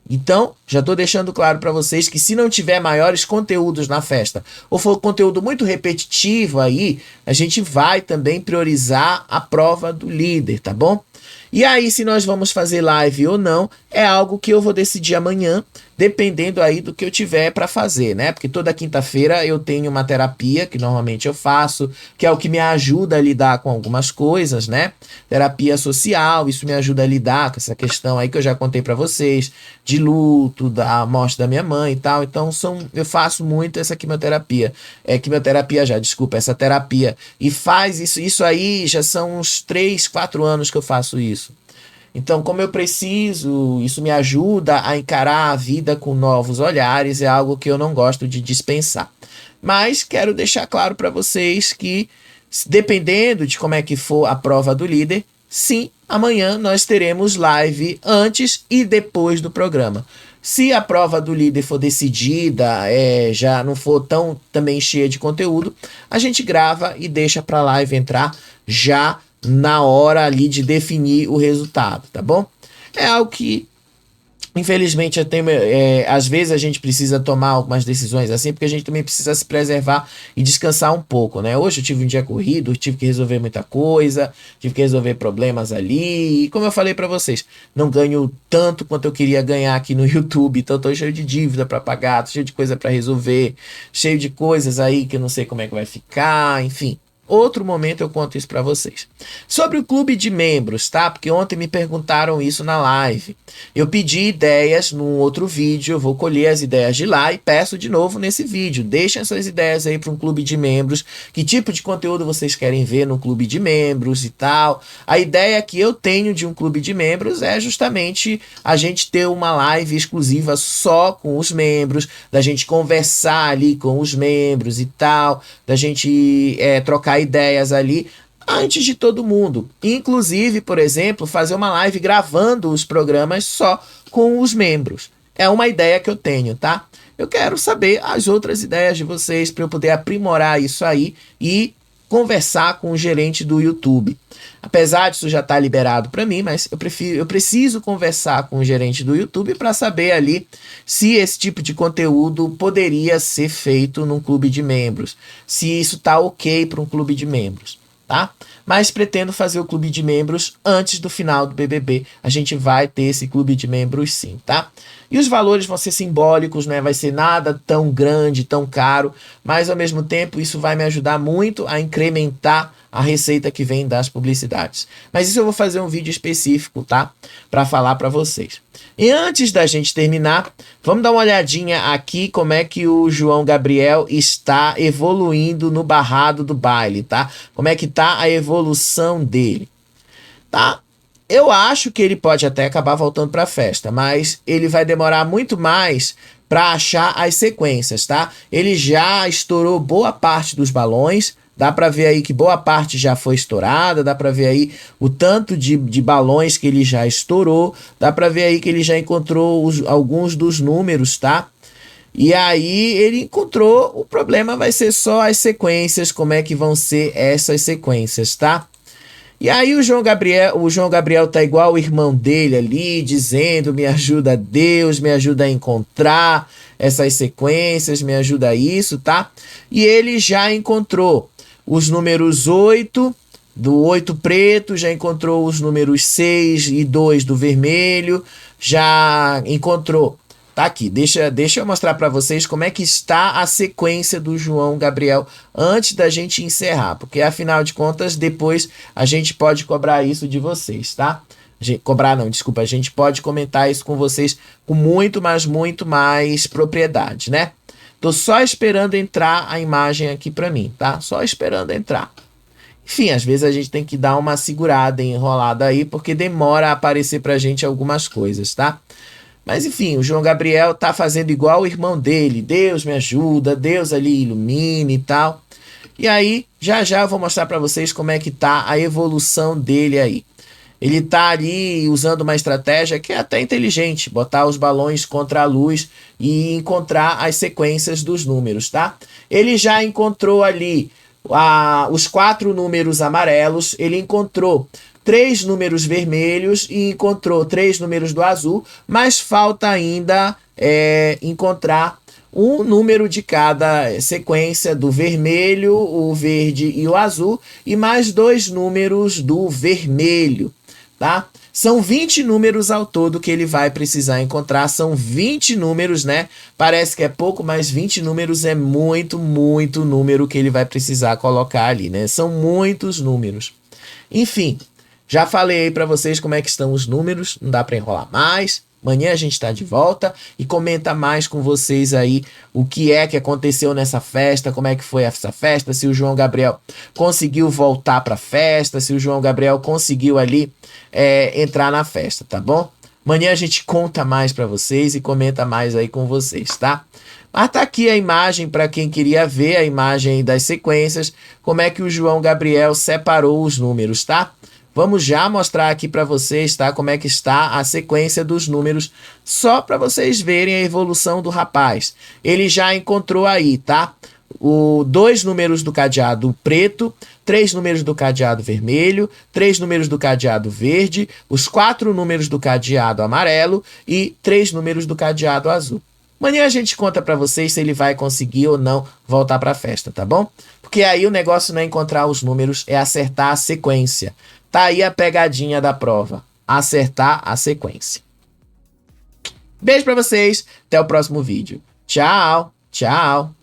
Então, já estou deixando claro para vocês que se não tiver maiores conteúdos na festa, ou for conteúdo muito repetitivo aí, a gente vai também priorizar a prova do líder, tá bom? E aí, se nós vamos fazer live ou não, é algo que eu vou decidir amanhã, dependendo aí do que eu tiver para fazer, né? Porque toda quinta-feira eu tenho uma terapia, que normalmente eu faço, que é o que me ajuda a lidar com algumas coisas, né? Terapia social, isso me ajuda a lidar com essa questão aí que eu já contei para vocês, de luto, da morte da minha mãe e tal. Então, eu faço muito essa quimioterapia. Essa terapia. E faz isso aí, já são uns 3, 4 anos que eu faço isso. Então, como eu preciso, isso me ajuda a encarar a vida com novos olhares, é algo que eu não gosto de dispensar. Mas quero deixar claro para vocês que, dependendo de como é que for a prova do líder, sim, amanhã nós teremos live antes e depois do programa. Se a prova do líder for decidida, já não for tão também cheia de conteúdo, a gente grava e deixa para a live entrar já na hora ali de definir o resultado, tá bom? É algo que, infelizmente, às vezes a gente precisa tomar algumas decisões assim, porque a gente também precisa se preservar e descansar um pouco, né? Hoje eu tive um dia corrido, tive que resolver muita coisa, tive que resolver problemas ali, e como eu falei pra vocês, não ganho tanto quanto eu queria ganhar aqui no YouTube, então tô cheio de dívida pra pagar, tô cheio de coisa pra resolver, cheio de coisas aí que eu não sei como é que vai ficar, enfim. Outro momento eu conto isso para vocês. Sobre o clube de membros, tá? Porque ontem me perguntaram isso na live. Eu pedi ideias num outro vídeo, eu vou colher as ideias de lá e peço de novo nesse vídeo. Deixem suas ideias aí para um clube de membros. Que tipo de conteúdo vocês querem ver no clube de membros e tal. A ideia que eu tenho de um clube de membros é justamente a gente ter uma live exclusiva só com os membros, da gente conversar ali com os membros e tal, da gente trocar ideias ali antes de todo mundo. Inclusive, por exemplo, fazer uma live gravando os programas só com os membros. É uma ideia que eu tenho, tá? Eu quero saber as outras ideias de vocês para eu poder aprimorar isso aí e conversar com o gerente do YouTube. Apesar disso já estar liberado para mim, mas eu preciso conversar com o gerente do YouTube para saber ali se esse tipo de conteúdo poderia ser feito num clube de membros, se isso tá ok para um clube de membros, tá? Mas pretendo fazer o clube de membros antes do final do BBB. A gente vai ter esse clube de membros sim, tá? E os valores vão ser simbólicos, não vai ser nada tão grande, tão caro, mas ao mesmo tempo isso vai me ajudar muito a incrementar a receita que vem das publicidades. Mas isso eu vou fazer um vídeo específico, tá? Para falar para vocês. E antes da gente terminar, vamos dar uma olhadinha aqui como é que o João Gabriel está evoluindo no barrado do baile, tá? Como é que tá a evolução dele, tá? Eu acho que ele pode até acabar voltando para a festa, mas ele vai demorar muito mais para achar as sequências, tá? Ele já estourou boa parte dos balões. Dá para ver aí que boa parte já foi estourada, dá para ver aí o tanto de balões que ele já estourou, dá para ver aí que ele já encontrou alguns dos números, tá? E aí ele encontrou, o problema vai ser só as sequências, como é que vão ser essas sequências, tá? E aí o João Gabriel tá igual o irmão dele ali, dizendo, me ajuda Deus, me ajuda a encontrar essas sequências, me ajuda a isso, tá? E ele já encontrou os números 8, do 8 preto, já encontrou os números 6 e 2 do vermelho, já encontrou. Tá aqui, deixa eu mostrar para vocês como é que está a sequência do João Gabriel antes da gente encerrar, porque afinal de contas depois a gente pode cobrar isso de vocês, tá? A gente pode comentar isso com vocês com muito mais propriedade, né? Tô só esperando entrar a imagem aqui para mim, tá? Só esperando entrar. Enfim, às vezes a gente tem que dar uma segurada, enrolada aí, porque demora a aparecer pra gente algumas coisas, tá? Mas enfim, o João Gabriel tá fazendo igual o irmão dele. Deus me ajuda, Deus ali ilumine e tal. E aí, já eu vou mostrar para vocês como é que tá a evolução dele aí. Ele tá ali usando uma estratégia que é até inteligente, botar os balões contra a luz e encontrar as sequências dos números, tá? Ele já encontrou ali os 4 números amarelos, ele encontrou 3 números vermelhos e encontrou 3 números do azul, mas falta ainda encontrar um número de cada sequência do vermelho, o verde e o azul, e mais 2 números do vermelho, tá? São 20 números ao todo que ele vai precisar encontrar, são 20 números, né? Parece que é pouco, mas 20 números é muito número que ele vai precisar colocar ali, né? São muitos números. Enfim, já falei aí para vocês como é que estão os números, não dá para enrolar mais. Amanhã a gente está de volta e comenta mais com vocês aí o que é que aconteceu nessa festa, como é que foi essa festa, se o João Gabriel conseguiu voltar para a festa, se o João Gabriel conseguiu ali entrar na festa, tá bom? Amanhã a gente conta mais para vocês e comenta mais aí com vocês, tá? Mas tá aqui a imagem para quem queria ver a imagem das sequências, como é que o João Gabriel separou os números, tá? Vamos já mostrar aqui para vocês, tá? Como é que está a sequência dos números, só para vocês verem a evolução do rapaz. Ele já encontrou aí, tá? 2 números do cadeado preto, 3 números do cadeado vermelho, 3 números do cadeado verde, os 4 números do cadeado amarelo e 3 números do cadeado azul. Amanhã a gente conta para vocês se ele vai conseguir ou não voltar para a festa, tá bom? Porque aí o negócio não é encontrar os números, é acertar a sequência. Tá aí a pegadinha da prova. Acertar a sequência. Beijo pra vocês. Até o próximo vídeo. Tchau. Tchau.